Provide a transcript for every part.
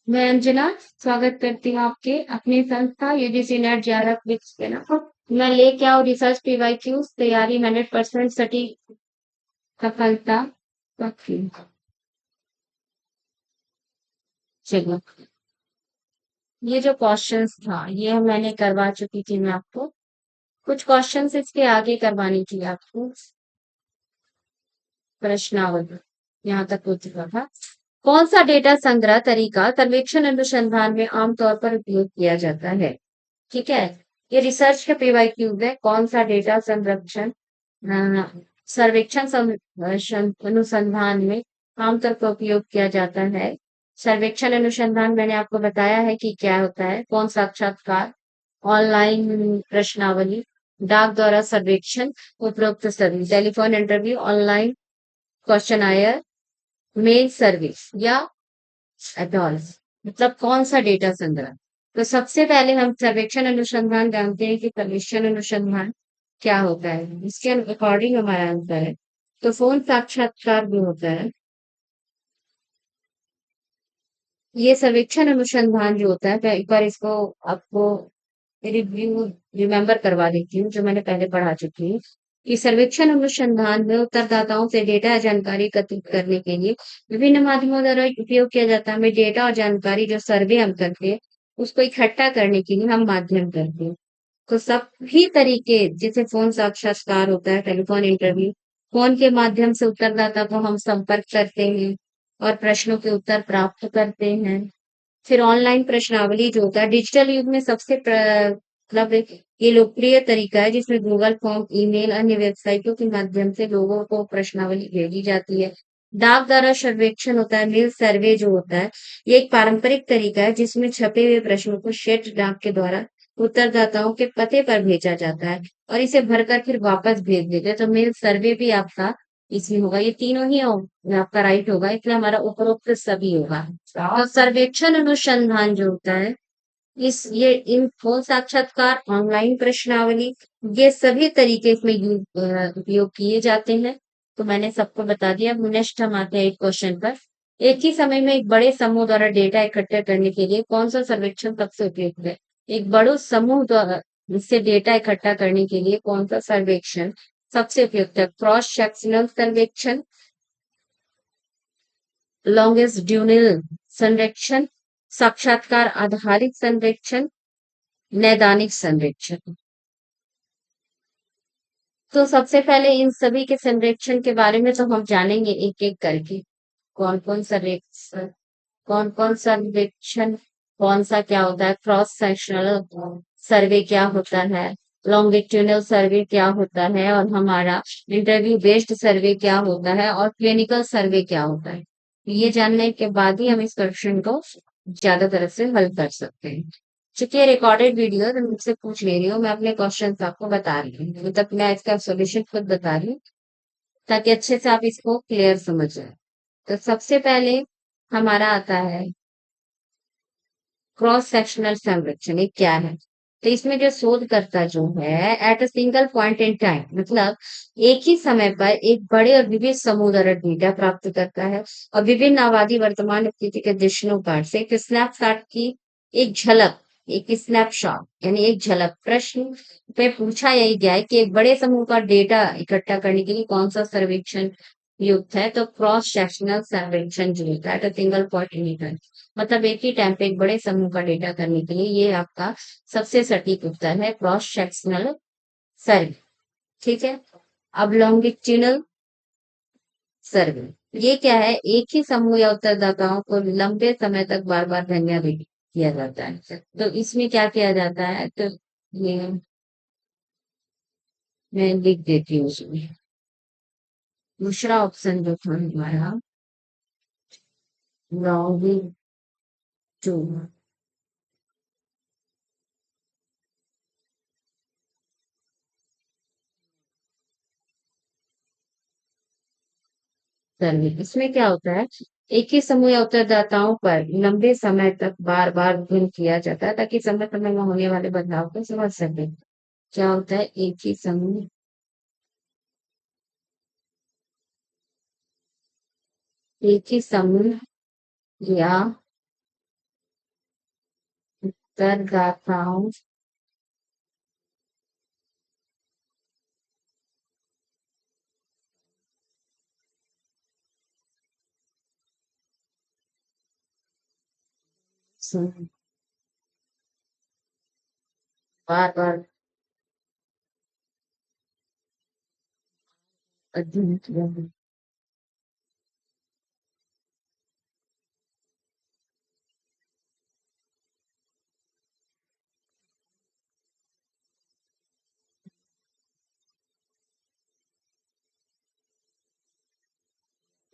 मैं अंजना स्वागत करती हूँ आपके अपनी संस्था यूजीसी नेट 11 क्विज पे ना। मैं लेके आओ रिसर्च पीवाईक्यूज तैयारी 100% सटीक सफलता पक्की। चलो, ये जो क्वेश्चंस था ये मैंने करवा चुकी थी मैं आपको। कुछ क्वेश्चंस इसके आगे करवानी थी आपको। प्रश्नावली यहाँ तक हो चुका था। कौन सा डेटा संग्रह तरीका सर्वेक्षण अनुसंधान में आमतौर पर उपयोग किया जाता है? ठीक है, ये रिसर्च के पीवाईक्यूज है। कौन सा डेटा संरक्षण सर्वेक्षण अनुसंधान में आमतौर पर उपयोग किया जाता है? सर्वेक्षण अनुसंधान मैंने आपको बताया है कि क्या होता है। कौन साक्षात्कार, ऑनलाइन प्रश्नावली, डाक द्वारा सर्वेक्षण, उपरोक्त सभी, टेलीफोन इंटरव्यू, ऑनलाइन क्वेश्चन आयर, मेल सर्विस या एडॉल्स। मतलब कौन सा डेटा संग्रह। तो सबसे पहले हम सर्वेक्षण अनुसंधान जानते हैं कि सर्वेक्षण अनुसंधान क्या होता है, इसके अकॉर्डिंग हमारा आंसर है। तो फोन साक्षात्कार भी होता है। ये सर्वेक्षण अनुसंधान जो होता है, मैं एक बार इसको आपको रिव्यू रिमेम्बर करवा देती हूँ जो मैंने पहले पढ़ा चुकी हूँ। कि सर्वेक्षण अनुसंधान में उत्तरदाताओं से डेटा या जानकारी एकत्रित करने के लिए विभिन्न माध्यमों द्वारा उपयोग किया जाता है। हमें डेटा और जानकारी जो सर्वे हम करते हैं उसको इकट्ठा करने के लिए हम माध्यम करते हैं। तो सभी तरीके, जैसे फोन साक्षात्कार होता है, टेलीफोन इंटरव्यू, फोन के माध्यम से उत्तरदाता को हम संपर्क करते हैं और प्रश्नों के उत्तर प्राप्त करते हैं। फिर ऑनलाइन प्रश्नावली जो होता है, डिजिटल युग में सबसे मतलब ये लोकप्रिय तरीका है जिसमें गूगल फॉर्म, ईमेल, अन्य वेबसाइटों के माध्यम से लोगों को प्रश्नावली भेजी जाती है। डाक द्वारा सर्वेक्षण होता है, मेल सर्वे जो होता है, ये एक पारंपरिक तरीका है जिसमें छपे हुए प्रश्नों को शेष डाक के द्वारा उत्तरदाताओं के पते पर भेजा जाता है और इसे भरकर फिर वापस भेज देते हैं। तो मेल सर्वे भी आपका इसमें होगा। ये तीनों ही आपका राइट होगा, इसलिए हमारा उपरोक्त सभी होगा। तो सर्वेक्षण अनुसंधान जो होता है, इस ये इन फोन साक्षात्कार, ऑनलाइन प्रश्नावली, ये सभी तरीके इसमें उपयोग किए जाते हैं। तो मैंने सबको बता दिया। अब नेक्स्ट हम आते हैं एक क्वेश्चन पर। एक ही समय में एक बड़े समूह द्वारा डेटा इकट्ठा करने के लिए कौन सा सर्वेक्षण सबसे उपयुक्त है? एक बड़े समूह द्वारा इससे डेटा इकट्ठा करने के लिए कौन सा सर्वेक्षण सबसे उपयुक्त है? क्रॉस सेक्शनल सर्वेक्षण, लॉन्गिट्यूडिनल संरक्षण, साक्षात्कार आधारित संरक्षण, नैदानिक संरक्षण। तो सबसे पहले इन सभी के संरक्षण के बारे में तो हम जानेंगे एक एक करके। कौन कौन सर्वेक्षण, कौन कौन सर्वेक्षण, कौन सा क्या होता है, क्रॉस सेक्शनल सर्वे क्या होता है, लॉन्गिट्यूडनल सर्वे क्या होता है, और हमारा इंटरव्यू बेस्ड सर्वे क्या होता है, और क्लिनिकल सर्वे क्या होता है। ये जानने के बाद ही हम इस क्वेश्चन को ज्यादा तरह से हल कर सकते हैं। चूंकि ये रिकॉर्डेड वीडियो मैं मुझसे पूछ ले रही हूँ, मैं अपने क्वेश्चन आपको बता रही हूँ, मतलब मैं इसका सोल्यूशन खुद बता रही हूँ ताकि अच्छे से आप इसको क्लियर समझ जाए। तो सबसे पहले हमारा आता है क्रॉस सेक्शनल संरक्षण। ये क्या है? तो इसमें जो शोधकर्ता जो है at a single point in time, मतलब एक ही समय पर एक बड़े और विविध समूह द्वारा डेटा प्राप्त करता है और विभिन्न आबादी वर्तमान स्थिति के दृष्टिकोण से एक स्नैपशॉट की एक झलक, एक स्नैपशॉट यानी एक झलक प्रश्न पे पूछा यही गया है कि एक बड़े समूह का डेटा इकट्ठा करने के लिए कौन सा सर्वेक्षण युक्त है? तो क्रॉस सेक्शनल सर्वेक्षण जो होता है at a single point in time, मतलब एक ही टाइम पे एक बड़े समूह का डेटा करने के लिए ये आपका सबसे सटीक उत्तर है, क्रॉस सेक्शनल सर्वे। ठीक है। अब लॉन्गिट्यूडनल सर्वे, ये क्या है? एक ही समूह या उत्तरदाताओं को लंबे समय तक बार बार धन्यवाद किया जाता है। तो इसमें क्या किया जाता है? तो ये मैं लिख देती हूँ उसमें। दूसरा ऑप्शन जो था हमारा लॉन्गिट्यूड सर्वे, इसमें क्या होता है? एक ही समूह या उत्तरदाताओं पर लंबे समय तक बार बार अध्ययन किया जाता है ताकि समय समय में होने वाले बदलाव को समझ सके। क्या होता है? एक ही समूह या उत्तरदाताओं से बार बार अध्ययन किया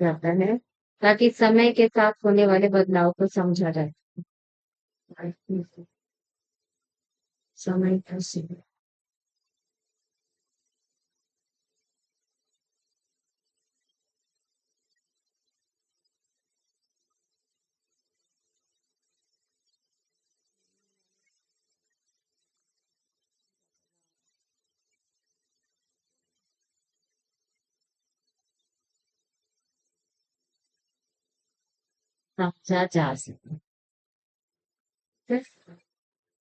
जाता है ताकि समय के साथ होने वाले बदलाव को समझा जाए। समय का सीमा समझा जा सके।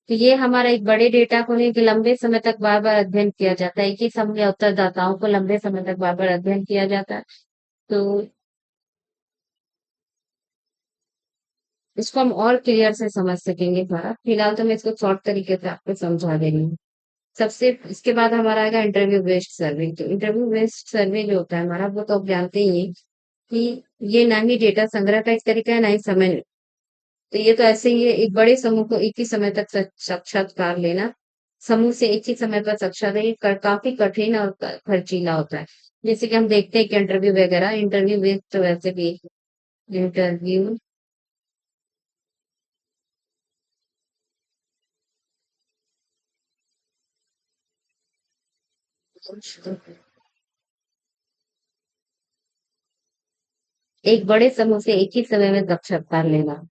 तो ये हमारा एक बड़े डेटा को नहीं कि लंबे समय तक बार-बार अध्ययन किया जाता है। एक ही समय या उत्तरदाताओं को लंबे समय तक बार-बार अध्ययन किया जाता है। तो इसको हम और क्लियर से समझ सकेंगे थोड़ा। फिलहाल तो मैं इसको शॉर्ट तरीके से आपको समझा दे रही हूँ। सबसे इसके बाद हमारा आएगा इंटरव्यू बेस्ड सर्वे। तो इंटरव्यू बेस्ड सर्वे जो होता है हमारा वो तो आप जानते ही हैं कि ये ना ही डेटा संग्रह का एक तरीका है, ना ही समय। तो ये तो ऐसे ही है, एक बड़े समूह को एक ही समय तक साक्षात्कार लेना, समूह से एक ही समय पर साक्षात्कार ये काफी कठिन और खर्चीला होता है। जैसे कि हम देखते हैं कि इंटरव्यू वगैरह इंटरव्यू बेस्ड तो वैसे भी इंटरव्यू एक बड़े समूह से एक ही समय में साक्षात्कार लेना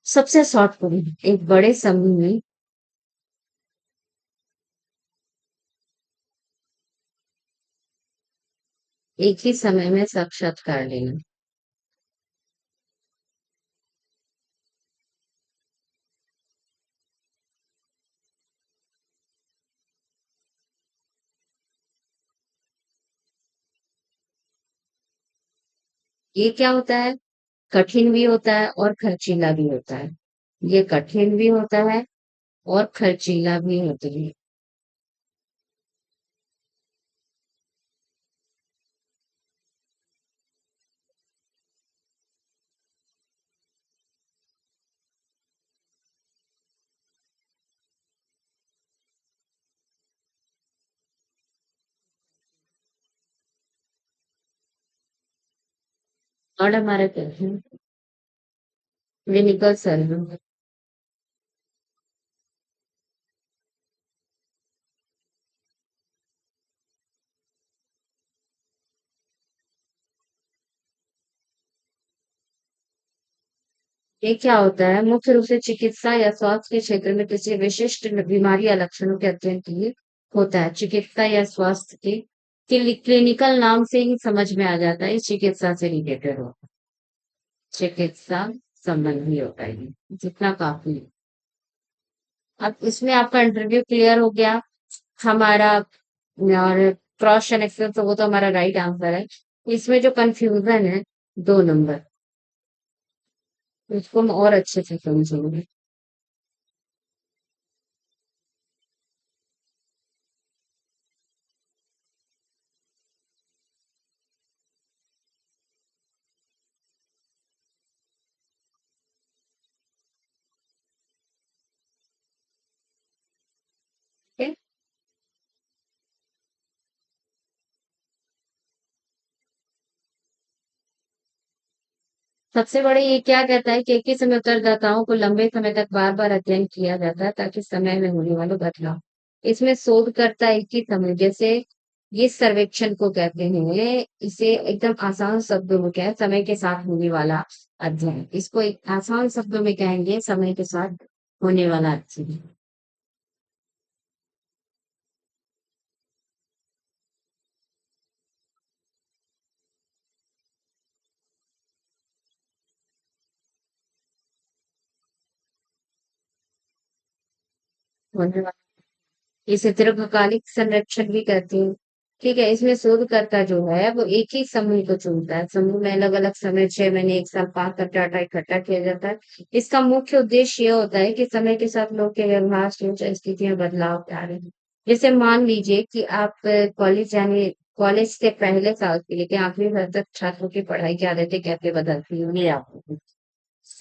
सबसे शॉर्ट करी एक बड़े समूह में एक ही समय में साक्षात्कार लेना। ये क्या होता है? कठिन भी होता है और खर्चीला भी होता है। ये कठिन भी होता है और खर्चीला भी होता है। और हमारे क्लिनिकल सर्वे ये क्या होता है? मुख्य रूप से चिकित्सा या स्वास्थ्य के क्षेत्र में किसी विशिष्ट बीमारी या लक्षणों के अध्ययन के लिए होता है। चिकित्सा या स्वास्थ्य के क्लिनिकल नाम से ही समझ में आ जाता है, ये चिकित्सा से रिलेटेड होता है। चिकित्सा संबंधी होता है ये, जितना काफी है। अब इसमें आपका इंटरव्यू क्लियर हो गया हमारा और क्रॉस सेलेक्शन तो वो तो हमारा राइट आंसर है। इसमें जो कंफ्यूजन है 2 नंबर, उसको हम और अच्छे से समझेंगे। ठीक है? सबसे बड़े ये क्या कहता है कि एक ही समय उत्तरदाताओं को लंबे समय तक बार बार अध्ययन किया जाता है ताकि समय में होने वाले बदलाव। इसमें शोधकर्ता एक ही समय जैसे ये सर्वेक्षण को कहते हैं, इसे एकदम आसान शब्दों में क्या है, समय के साथ होने वाला अध्ययन। इसको एक आसान शब्दों में कहेंगे समय के साथ होने वाला अध्ययन। होने वाला। इसे दीर्घकालिक संरक्षण भी कहते हैं। ठीक है, इसमें शोधकर्ता जो है वो एक ही समूह को चुनता है। समूह में अलग अलग समय 6 महीने 1 साल 5 साल डाटा इकट्ठा किया जाता है। इसका मुख्य उद्देश्य ये होता है कि समय के साथ लोग के व्यवहार सोच और स्थिति में बदलाव क्या रहे हैं। जैसे मान लीजिए कि आप कॉलेज जाने कॉलेज से पहले साल से लेकर आखिरी साल तक छात्रों की पढ़ाई की आदतें कैसे बदलती होंगी आपको।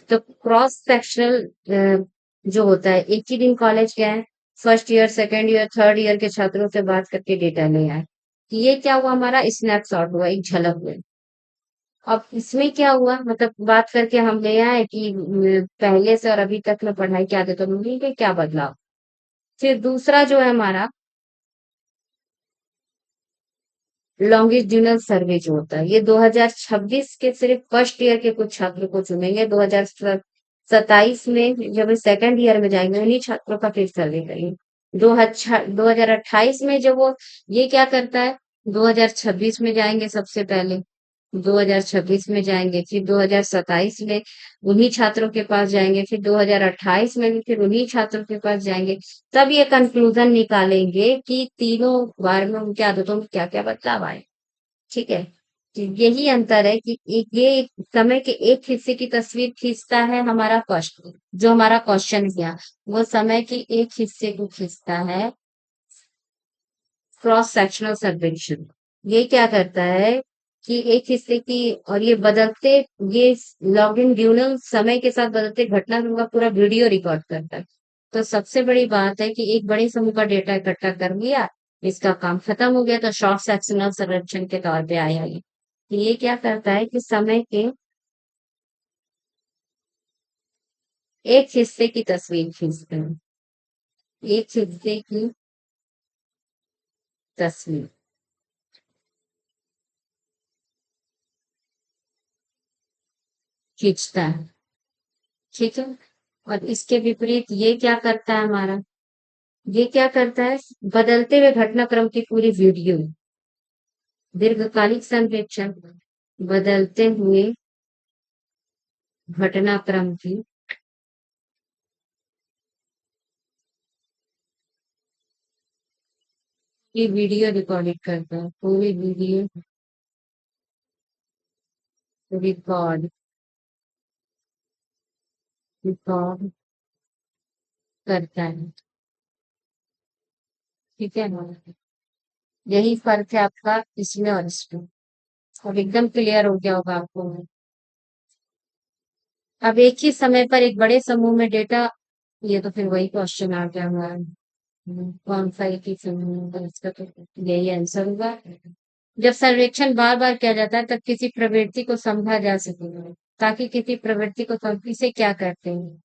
तो क्रॉस सेक्शनल जो होता है, एक ही दिन कॉलेज गए, first year second year third year के छात्रों से बात करके डेटा ले आए। कि ये क्या हुआ, हमारा स्नैपशॉट हुआ, एक झलक हुई। अब इसमें क्या हुआ, मतलब बात करके हम ले आए कि पहले से और अभी तक में पढ़ाई की आदतों में क्या बदलाव। फिर दूसरा जो है हमारा लॉन्गिट्यूडनल सर्वे जो होता है, ये 2026 के सिर्फ फर्स्ट ईयर के कुछ छात्रों को चुनेंगे। 2027 में जब सेकंड ईयर में जाएंगे उन्हीं छात्रों का फिर सर्वे करेंगे। 2028 में जब वो ये क्या करता है, 2026 में जाएंगे सबसे पहले, 2026 में जाएंगे, फिर 2027 में उन्हीं छात्रों के पास जाएंगे, फिर 2028 में भी फिर उन्हीं छात्रों के पास जाएंगे। तब ये कंक्लूजन निकालेंगे कि तीनों बार में उनकी आदतों में क्या क्या बदलाव आए। ठीक है, तो यही अंतर है कि एक ये समय के एक हिस्से की तस्वीर खींचता है हमारा क्वेश्चन, जो हमारा क्वेश्चन किया वो समय के एक हिस्से को खींचता है क्रॉस सेक्शनल सर्वेक्षण। ये क्या करता है कि एक हिस्से की, और ये बदलते, ये लॉन्गिट्यूडनल समय के साथ बदलते घटनाक्रम का पूरा वीडियो रिकॉर्ड करता है। तो सबसे बड़ी बात है कि एक बड़े समूह का डेटा इकट्ठा कर लिया, इसका काम खत्म हो गया, तो शॉर्ट सेक्शनल सर्वेक्षण के तौर पे आया ये। तो ये क्या करता है कि समय के एक हिस्से की तस्वीर खींचते हैं, एक हिस्से की तस्वीर खींचता है। ठीक है, और इसके विपरीत ये क्या करता है हमारा, ये क्या करता है, बदलते हुए घटनाक्रम की पूरी वीडियो, दीर्घकालिक संप्रेक्षण, बदलते हुए घटनाक्रम की ये वीडियो रिकॉर्डेड करता है, पूरी वीडियो रिकॉर्ड रिकॉर्ड करता है। ठीक है ना, यही फर्क है आपका इसमें और इसमें। अब एकदम क्लियर हो गया होगा आपको। अब एक ही समय पर एक बड़े समूह में डेटा, ये तो फिर वही क्वेश्चन आ गया हमारा। कौन सा एक ही समूह है, इसका तो यही आंसर होगा। जब सर्वेक्षण बार बार किया जाता है तब किसी प्रवृत्ति को समझा जा सके, ताकि किसी प्रवृत्ति को इसे क्या कहते हैं,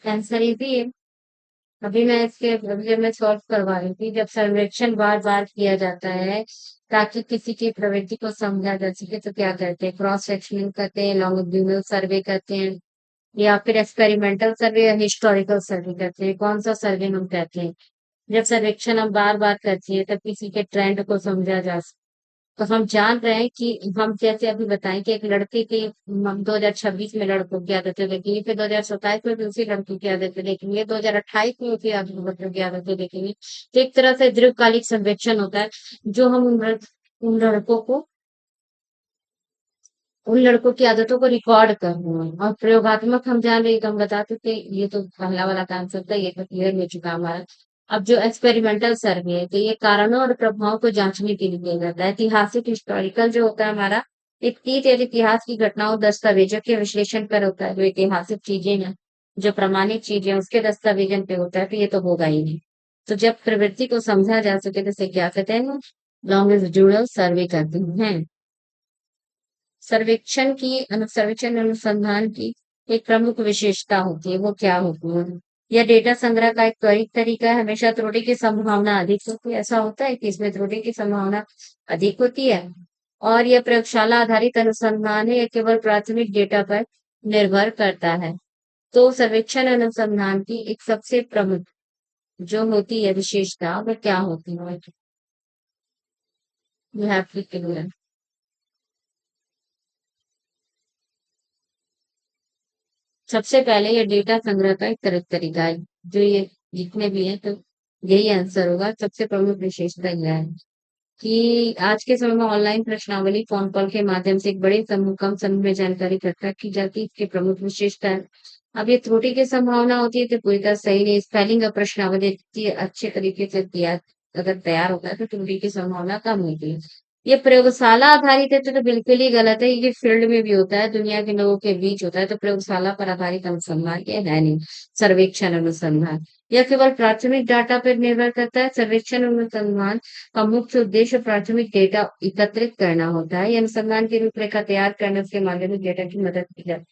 आंसर इजी है। अभी मैं इसके अभी जब मैं सॉल्व करवा रही थी, जब सर्वेक्षण बार बार किया जाता है ताकि किसी की प्रवृत्ति को समझा जा सके, तो क्या करते हैं, क्रॉस सेक्शनिंग करते हैं, लॉन्गिट्यूडनल सर्वे करते हैं, या फिर एक्सपेरिमेंटल सर्वे या हिस्टोरिकल सर्वे करते हैं। कौन सा सर्वे हम कहते हैं, जब सर्वेक्षण हम बार बार करते हैं तब किसी के ट्रेंड को समझा जा सकता। तो हम जान रहे हैं कि हम जैसे अभी बताएं कि एक लड़के की हम 2026 में लड़कों की आदतें देखेंगे, फिर 2027 में दूसरी लड़कों की आदतें देखेंगे, 2028 में उसी लड़कों की आदतें देखेंगे। तो एक तरह से दीर्घकालिक सर्वेक्षण होता है, जो हम उन लड़कों को उन लड़कों की आदतों को रिकॉर्ड कर रहे हैं। और प्रयोगात्मक हम जान रहे हैं, तो हम बताते थे ये तो पहला वाला आंसर था, ये तो क्लियर हो चुका हमारा। अब जो एक्सपेरिमेंटल सर्वे है, तो ये कारणों और प्रभावों को जांचने के लिए किया जाता है। ऐतिहासिक हिस्टोरिकल जो होता है हमारा, इतनी तेज इतिहास की घटनाओं दस्तावेजों के विश्लेषण पर होता है। जो ऐतिहासिक चीजें हैं, जो प्रमाणित चीजें हैं, उसके दस्तावेजन पे होता है, तो ये तो होगा ही नहीं। तो जब प्रवृत्ति को समझा जा सके तो इसे क्या कहते हैं, लॉन्गिट्यूडनल सर्वे कहते हैं। सर्वेक्षण अनुसंधान की एक प्रमुख विशेषता होती है, वो क्या होती है, यह डेटा संग्रह का एक त्वरित तरीका है। हमेशा त्रुटि की संभावना अधिक होती है, ऐसा होता है कि इसमें त्रुटि की संभावना अधिक होती है। और यह प्रयोगशाला आधारित अनुसंधान है, यह केवल प्राथमिक डेटा पर निर्भर करता है। तो सर्वेक्षण अनुसंधान की एक सबसे प्रमुख जो होती है विशेषता, वो क्या होती है, यू हैव टू क्लियर। सबसे पहले ये डेटा संग्रह का एक तरीका है। जो ये जितने भी हैं, तो यही आंसर होगा। सबसे प्रमुख विशेषता यह है कि आज के समय में ऑनलाइन प्रश्नावली फोन कॉल के माध्यम से एक बड़े समूह कम समय में जानकारी इकट्ठा की जाती है। इसकी प्रमुख विशेषता है, अब ये त्रुटि की संभावना होती है तो पूरी तरह सही नहीं। स्पेलिंग और प्रश्नावली इतनी अच्छे तरीके से किया अगर तैयार होता है तो त्रुटि की संभावना कम होती है। ये प्रयोगशाला आधारित है तो बिल्कुल ही गलत है। ये फील्ड में भी होता है, दुनिया के लोगों के बीच होता है, तो प्रयोगशाला पर आधारित अनुसंधान ये है नहीं। सर्वेक्षण अनुसंधान यह केवल प्राथमिक डाटा पर निर्भर करता है। सर्वेक्षण अनुसंधान का मुख्य उद्देश्य प्राथमिक डेटा एकत्रित करना होता है। ये अनुसंधान की रूपरेखा तैयार करने उसके माध्यमिक डेटा की मदद की जाती है।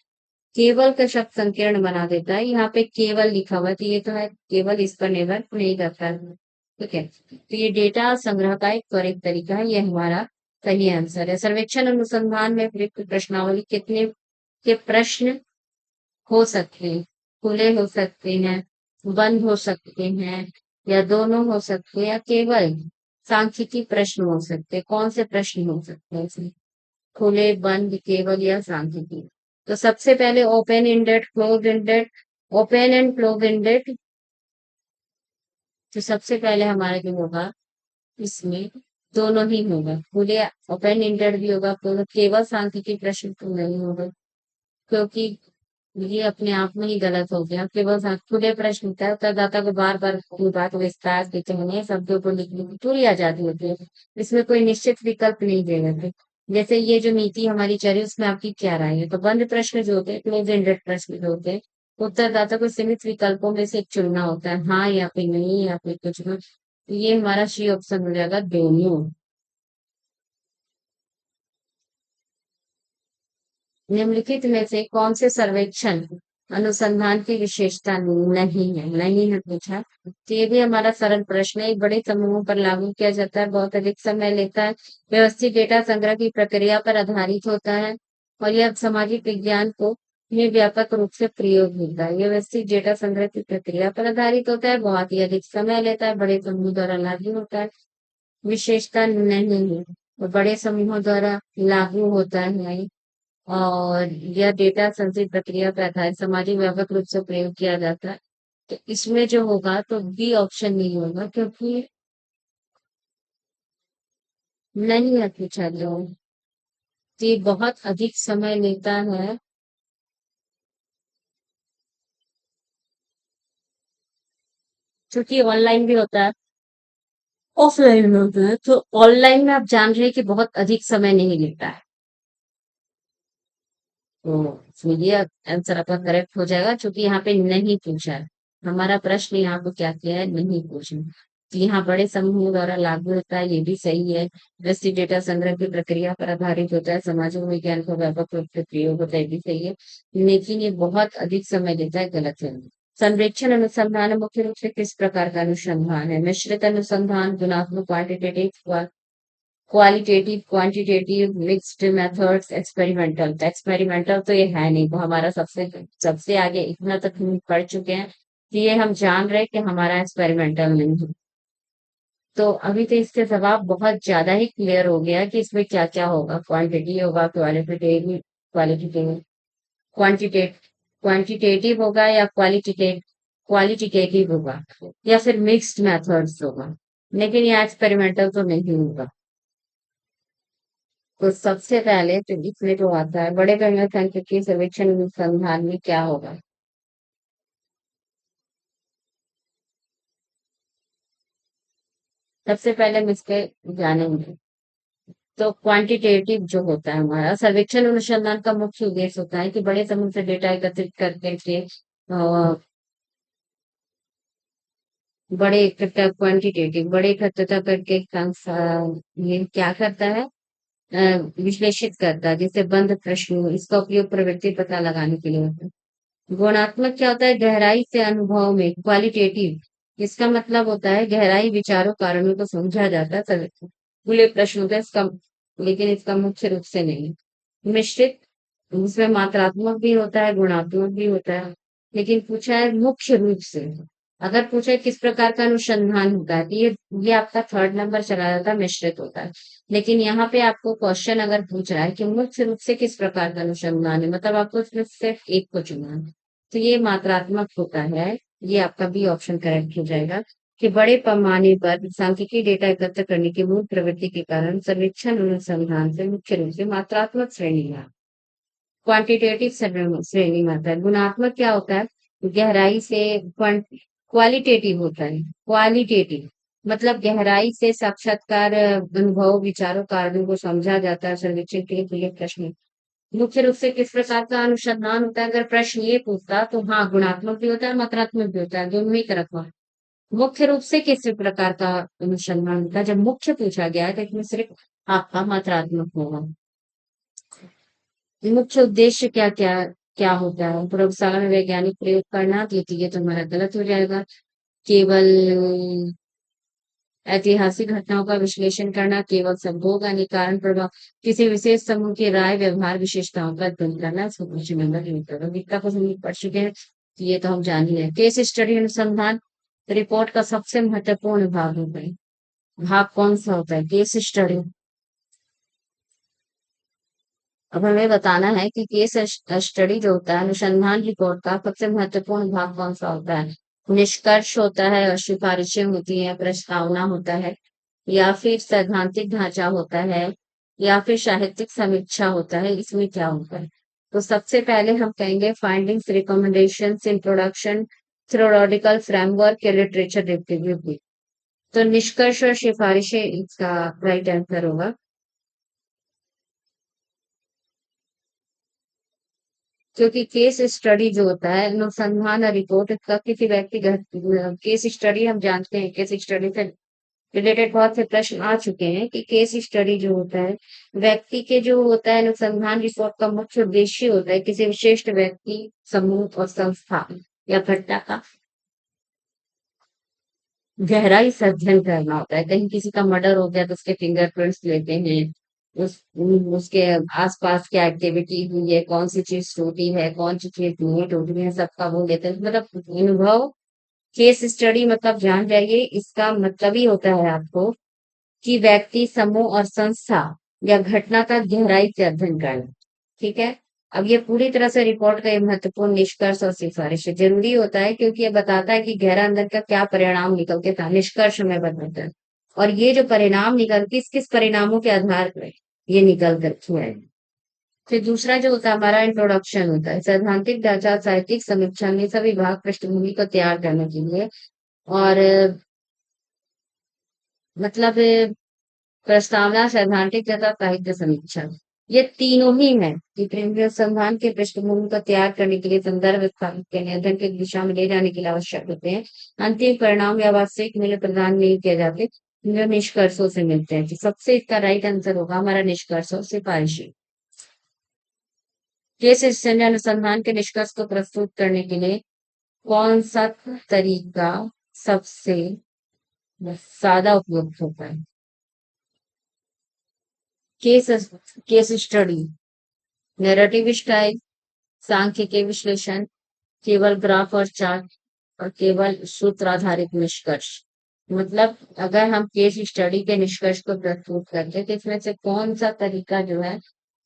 केवल का शब्द संकीर्ण बना देता है, यहाँ पे केवल लिखा हुआ है तो ये तो है, केवल इस पर निर्भर नहीं करता है। ठीक है, तो ये डेटा संग्रह का एक त्वरित तरीका है। ये हमारा सही आंसर है। सर्वेक्षण अनुसंधान में प्रयुक्त प्रश्नावली कितने के प्रश्न हो सकते हैं? खुले हो सकते हैं, बंद हो सकते हैं, या दोनों हो सकते हैं, या केवल सांख्यिकी प्रश्न हो सकते हैं। कौन से प्रश्न हो सकते हैं इसमें? खुले, बंद, केवल या सांख्यिकी? तो सबसे पहले open ended, close ended, open and close ended. तो सबसे पहले हमारा जो होगा इसमें दोनों ही होगा। खुले ओपन एंडेड भी होगा, केवल सांख्यिकी प्रश्न तो नहीं होगा, क्योंकि ये अपने आप में ही गलत हो गया। केवल खुले प्रश्न होता है, उत्तरदाता को बार बार कोई बात विस्तार देते हैं, शब्दों को लिखने की पूरी आजादी होती है। इसमें कोई निश्चित विकल्प नहीं दे रहे। जैसे ये जो नीति हमारी चली उसमें आपकी क्या राय है? तो बंद प्रश्न जो होते हैं, क्लोज एंडेड प्रश्न जो होते हैं, उत्तरदाता को सीमित विकल्पों में से एक चुनना होता है, हाँ या फिर नहीं या फिर कुछ भी। तो ये हमारा सी ऑप्शन हो जाएगा, दोनों। निम्नलिखित में से कौन से सर्वेक्षण अनुसंधान की विशेषता नहीं है पूछा। तो ये भी हमारा सरल प्रश्न है। एक बड़े समूहों पर लागू किया जाता है, बहुत अधिक समय लेता है, व्यवस्थित डेटा संग्रह की प्रक्रिया पर आधारित होता है, और यह सामाजिक विज्ञान को में व्यापक रूप से प्रयोग होता है। व्यवस्थित डेटा संग्रह की प्रक्रिया पर आधारित होता है, बहुत ही अधिक समय लेता है, बड़े समूह द्वारा लागू होता है। विशेषता नहीं है, तो बड़े समूहों द्वारा लागू होता है, और यह डेटा संचित प्रक्रिया पे आधारित सामाजिक व्यापक रूप से प्रयोग किया जाता है। तो इसमें जो होगा तो बी ऑप्शन नहीं होगा, क्योंकि नहीं है पूछा जो, तो ये बहुत अधिक समय लेता है, क्योंकि ऑनलाइन भी होता है, ऑफलाइन भी होता है। तो ऑनलाइन में आप जान रहे हैं कि बहुत अधिक समय नहीं लेता है, तो ये आंसर आपका करेक्ट हो जाएगा, क्योंकि यहाँ पे नहीं पूछा है। हमारा प्रश्न यहाँ पे क्या किया है, नहीं पूछा। तो यहाँ बड़े समूह द्वारा लागू होता है, ये भी सही है। वैसे डेटा संग्रह की प्रक्रिया पर आधारित होता है, सामाजिक विज्ञान का व्यापक रूप से प्रयोग होता है, ये भी सही है। लेकिन ये बहुत अधिक समय लेता है, गलत है। सर्वेक्षण अनुसंधान मुख्य रूप से किस प्रकार का अनुसंधान है? मिश्रित अनुसंधान, गुणात्मक, quantitative, qualitative, quantitative, mixed methods, experimental. तो एक्सपेरिमेंटल तो ये है नहीं, वो हमारा सबसे सबसे आगे इतना तक हम पढ़ चुके हैं कि ये हम जान रहे हैं कि हमारा एक्सपेरिमेंटल नहीं है। तो अभी तो इससे जवाब बहुत ज्यादा ही क्लियर हो गया कि इसमें क्या क्या होगा। क्वांटिटी होगा, क्वालिटेटिव, क्वालिटेटिव, क्वांटिटेट क्वांटिटेटिव होगा, या क्वालिटेटिव होगा, या फिर मिक्स्ड मेथड्स होगा। लेकिन ये एक्सपेरिमेंटल तो नहीं होगा। तो सबसे पहले तो इसमें जो आता है, बड़े जनसंख्यिकी सर्वेक्षण अनुसंधान में क्या होगा? सबसे पहले हम इसके जानेंगे। तो क्वांटिटेटिव जो होता है हमारा सर्वेक्षण अनुसंधान का मुख्य उद्देश्य होता है कि बड़े समूह से डेटा एकत्रित करके बड़े इकट्ठा, क्वांटिटेटिव बड़े इकट्ठा करके ये क्या करता है, विश्लेषित करता है, जैसे बंद प्रश्न। इसका उपयोग प्रवृत्ति पता लगाने के लिए होता है। गुणात्मक क्या होता है? गहराई से अनुभव में, क्वालिटेटिव इसका मतलब होता है गहराई, विचारों, कारणों को समझा जाता है सर्वेक्षण। खुले प्रश्न होता है इसका, लेकिन इसका मुख्य रूप से नहीं। मिश्रित, उसमें मात्रात्मक भी होता है, गुणात्मक भी होता है, लेकिन पूछा है मुख्य रूप से। अगर पूछे किस प्रकार का अनुसंधान होता है, तो ये आपका थर्ड नंबर चला जाता है, मिश्रित होता है। लेकिन यहाँ पे आपको क्वेश्चन अगर पूछ रहा है कि मुख्य रूप से किस प्रकार का अनुसंधान है, मतलब आपको उसमें सिर्फ एक को चुनना है। तो ये मात्रात्मक होता है। ये आपका बी ऑप्शन करेक्ट हो जाएगा कि बड़े पैमाने पर सांख्यिकी डेटा एकत्र करने की मूल प्रवृत्ति के कारण सर्वेक्षण अनुसंधान से मुख्य रूप से मात्रात्मक श्रेणी में क्वांटिटेटिव श्रेणी में आता है। गुणात्मक क्या होता है? गहराई से क्वालिटेटिव होता है। क्वालिटेटिव मतलब गहराई से साक्षात्कार अनुभव विचारों कारणों को समझा जाता है। सर्वेक्षण के लिए प्रश्न मुख्य रूप से किस प्रकार का अनुसंधान होता है? अगर प्रश्न ये पूछता तो हाँ, गुणात्मक भी होता है, मात्रात्मक भी होता है, दोनों ही तरफ का। मुख्य रूप से किस प्रकार का अनुसंधान होता है? जब मुख्य पूछा गया है तो इसमें सिर्फ आपका मात्रात्मक होगा। मुख्य उद्देश्य क्या क्या क्या होता है? प्रयोगशाला में वैज्ञानिक प्रयोग करना, तो ये तुम्हारा गलत हो जाएगा। केवल ऐतिहासिक घटनाओं का विश्लेषण करना, केवल संभोग यानी कारण प्रभाव, किसी विशेष समूह की राय व्यवहार विशेषताओं का अध्ययन करना, इसको कुछ नंबर नहीं करो। गीता को हम पढ़ चुके हैं, तो ये तो हम जान ही रहे। केस स्टडी अनुसंधान रिपोर्ट का सबसे महत्वपूर्ण भाग होता है। भाग कौन सा होता है? Case study. अब हमें बताना है कि केस स्टडी जो होता है अनुसंधान रिपोर्ट का सबसे महत्वपूर्ण भाग कौन सा होता है? निष्कर्ष होता है और सिफारिशें होती हैं, प्रस्तावना होता है, या फिर सैद्धांतिक ढांचा होता है, या फिर साहित्यिक समीक्षा होता है। इसमें क्या होता है? तो सबसे पहले हम कहेंगे findings, recommendations, introduction, theoretical framework या लिटरेचर रिव्यू। तो निष्कर्ष और सिफारिशें इसका राइट आंसर होगा। क्योंकि केस स्टडी जो होता है अनुसंधान और रिपोर्ट का किसी व्यक्तिगत केस स्टडी हम जानते हैं, केस स्टडी से रिलेटेड बहुत से प्रश्न आ चुके हैं कि केस स्टडी जो होता है व्यक्ति के जो होता है अनुसंधान रिपोर्ट का मुख्य उद्देश्य होता है किसी विशिष्ट व्यक्ति, समूह और संस्था या घटना का गहराई से अध्ययन करना होता है। कहीं किसी का मर्डर हो गया तो उसके फिंगरप्रिंट्स लेते हैं, उसके आसपास क्या एक्टिविटी हुई है, कौन सी चीज टूटी है, कौन सी चीज नहीं टूटी है, सबका वो लेते हैं। मतलब अनुभव केस स्टडी मतलब जान जाइए, इसका मतलब ही होता है आपको कि व्यक्ति, समूह और संस्था या घटना का गहराई से अध्ययन करना। ठीक है। अब ये पूरी तरह से रिपोर्ट का ये महत्वपूर्ण निष्कर्ष और सिफारिश है। जरूरी होता है क्योंकि ये बताता है कि गहरा अंदर का क्या परिणाम निकल के था, निष्कर्ष में बताता है। और ये जो परिणाम निकल किस किस परिणामों के आधार पर ये निकल कर है। फिर दूसरा जो होता है हमारा इंट्रोडक्शन होता है। सैद्धांतिक ढांचा, साहित्यिक समीक्षा में सभी भाग पृष्ठभूमि को तैयार करने के लिए और मतलब प्रस्तावना, सैद्धांतिक तथा साहित्य समीक्षा, ये तीनों ही हैं कि केंद्रीय अनुसंधान के पृष्ठभूमि को तैयार करने के लिए संदर्भ स्थापित करने, अध्ययन की दिशा में ले जाने के लिए आवश्यक होते हैं। अंतिम परिणाम या वास्तविक मूल्य प्रदान नहीं किए जाते, जो निष्कर्षों से मिलते हैं। तो सबसे इसका राइट आंसर होगा हमारा निष्कर्ष और सिफारिशी। केस स्टडी अनुसंधान के निष्कर्ष को प्रस्तुत करने के लिए कौन सा तरीका सबसे ज्यादा उपयुक्त होता है? Case case study, narrative style, सांख्यिकीय विश्लेषण, केवल ग्राफ और चार्ट, और केवल सूत्र आधारित निष्कर्ष। मतलब अगर हम केस स्टडी के निष्कर्ष को प्रस्तुत करते हैं तो इसमें से कौन सा तरीका जो है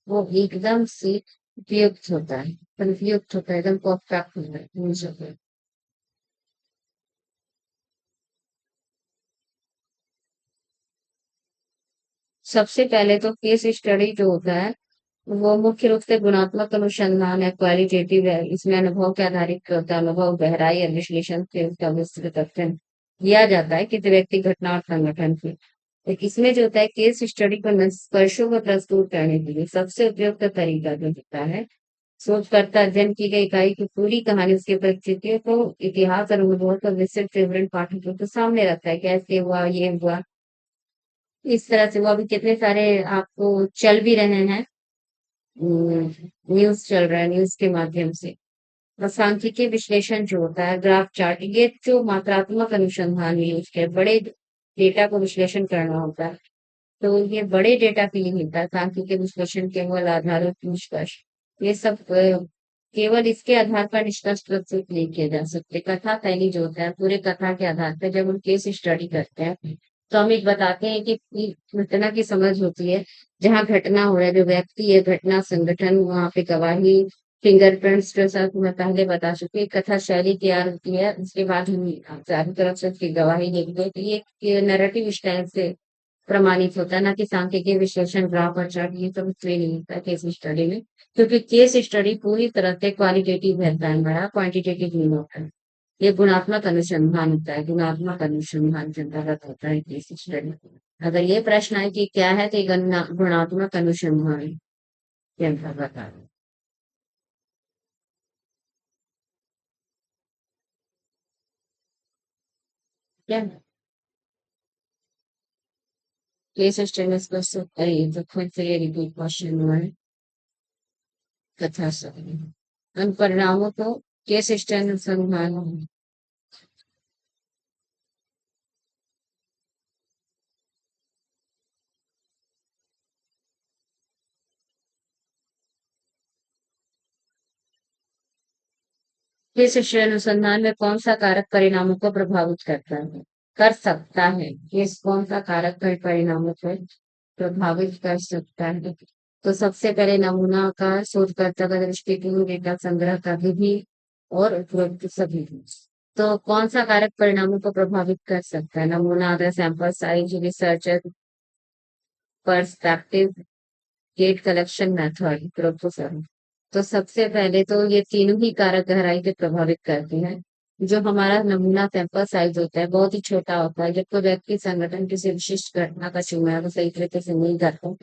वो एकदम से उपयुक्त होता है, उपयुक्त होता है, एकदम परफेक्ट होता है इन सब में। सबसे पहले तो केस स्टडी जो होता है वो मुख्य रूप से गुणात्मक अनुसंधान है, क्वालिटेटिव है। इसमें अनुभव के आधारित होता है, अनुभव, गहराई और विश्लेषण से उसका विस्तृत अध्ययन किया जाता है किसी व्यक्ति, घटना और संगठन की। तो इसमें जो होता है केस स्टडी को निष्कर्षों को प्रस्तुत करने के लिए सबसे उपयुक्त तरीका जो होता है शोधकर्ता अध्ययन की गई इकाई की पूरी कहानी, उसकी परिस्थितियों को, इतिहास और अनुभव को विस्तृत विवरण पाठकों के सामने रखता है। कैसे हुआ, ये हुआ, इस तरह से। वो अभी कितने सारे आपको चल भी रहे हैं, न्यूज चल रहा है, न्यूज के माध्यम से। और सांख्यिकीय विश्लेषण जो होता है, ग्राफ चार्ट, ये जो मात्रात्मक अनुसंधान में यूज किया, बड़े डेटा को विश्लेषण करना होता है। तो ये बड़े डेटा के लिए मिलता है सांख्यिकीय विश्लेषण, केवल आधारित निष्कर्ष। ये सब केवल इसके आधार पर निष्कर्ष प्रस्तुत नहीं किए जा सकते। कथा शैली जो होता है पूरे कथा के आधार पर जब हम केस स्टडी करते हैं तो हम एक बताते हैं कि घटना की समझ होती है। जहाँ घटना हो रहा है, जो व्यक्ति है, घटना, संगठन, वहां पे गवाही फिंगरप्रिंट्स जैसा कि मैं पहले बता चुकी हूँ, कथा शैली तैयार होती है, उसके बाद हम चारों तरफ से उसकी गवाही लिखते हैं। तो ये नैरेटिव स्टाइल से प्रमाणित होता है, ना कि सांख्यिकीय विश्लेषण, ग्राफ और चार्ट, ये सब इसमें नहीं होता है केस स्टडी में। क्योंकि केस स्टडी पूरी तरह से क्वालिटेटिव रहता है, हमारा क्वांटिटेटिव नहीं होता है। ये गुणात्मक अनुसंधान होता है, गुणात्मक अनुसंधान के अंतर्गत होता है केस स्टडी। अगर ये प्रश्न आए कि क्या है, तो ये गुणात्मक अनुसंधान के अंतर्गत आता है। क्या केस स्टडी को तो खुद से ये रिपीट क्वेश्चन हुआ है, कथा शैली उन परिणामों को केस स्टडी अनुसंधान। केस स्टडी अनुसंधान में कौन सा कारक परिणामों को प्रभावित करता है, कर सकता है, केस कौन सा कारक परिणामों को प्रभावित कर सकता है? तो सबसे पहले नमूना का शोधकर्ता का दृष्टिकोण, डेटा संग्रह का विधि और उपरोक्त सभी। तो कौन सा कारक परिणामों को प्रभावित कर सकता है? नमूना आधार, sample size, researcher perspective, data collection method, proposal. तो सबसे पहले तो ये तीनों ही कारक गहराई से प्रभावित करते हैं। जो हमारा नमूना सैंपल साइज होता है बहुत ही छोटा होता है, जब कोई व्यक्ति संगठन किसी विशिष्ट घटना का चुनाव वो सही तरीके से नहीं करता,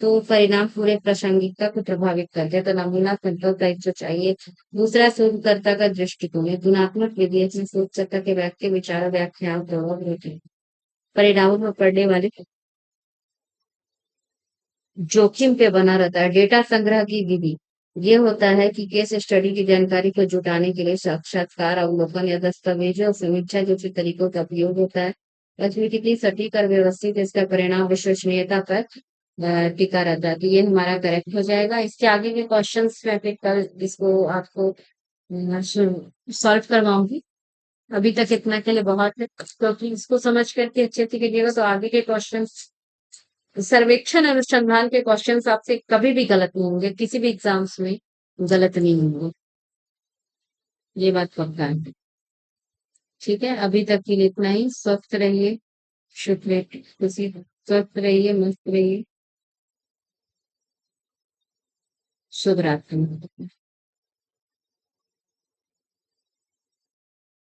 तो परिणाम पूरे प्रासंगिकता को प्रभावित करते हैं। तो नमूना सैंपल साइज जो चाहिए। दूसरा शोधकर्ता का दृष्टिकोण है, गुणात्मक विधि इसमें शोधकर्ता के व्यक्ति विचारों, व्याख्याओं, परिणामों में पड़ने वाले जोखिम पे बना रहता है। डेटा संग्रह की विधि ये होता है कि केस स्टडी की जानकारी को जुटाने के लिए साक्षात्कार, अवलोकन या दस्तावेजों और समीक्षा जैसे तरीकों का उपयोग होता है। इसमें कितनी सटीक और व्यवस्थित इसका परिणाम विश्वसनीयता पर टिका रहता है। तो ये हमारा करेक्ट हो जाएगा। इसके आगे के क्वेश्चन मैं फिर कल इसको आपको सॉल्व करवाऊंगी। अभी तक इतना के लिए बहुत है, क्योंकि इसको समझ करके अच्छे से कीजिएगा तो आगे के क्वेश्चन, सर्वेक्षण अनुसंधान के क्वेश्चंस आपसे कभी भी गलत नहीं होंगे, किसी भी एग्जाम्स में गलत नहीं होंगे, ये बात पक्का है। ठीक है, अभी तक के लिए इतना ही। स्वस्थ रहिए, शुभ रहिए, खुशी, स्वस्थ रहिए, मस्त रहिए। शुभ रात्रि।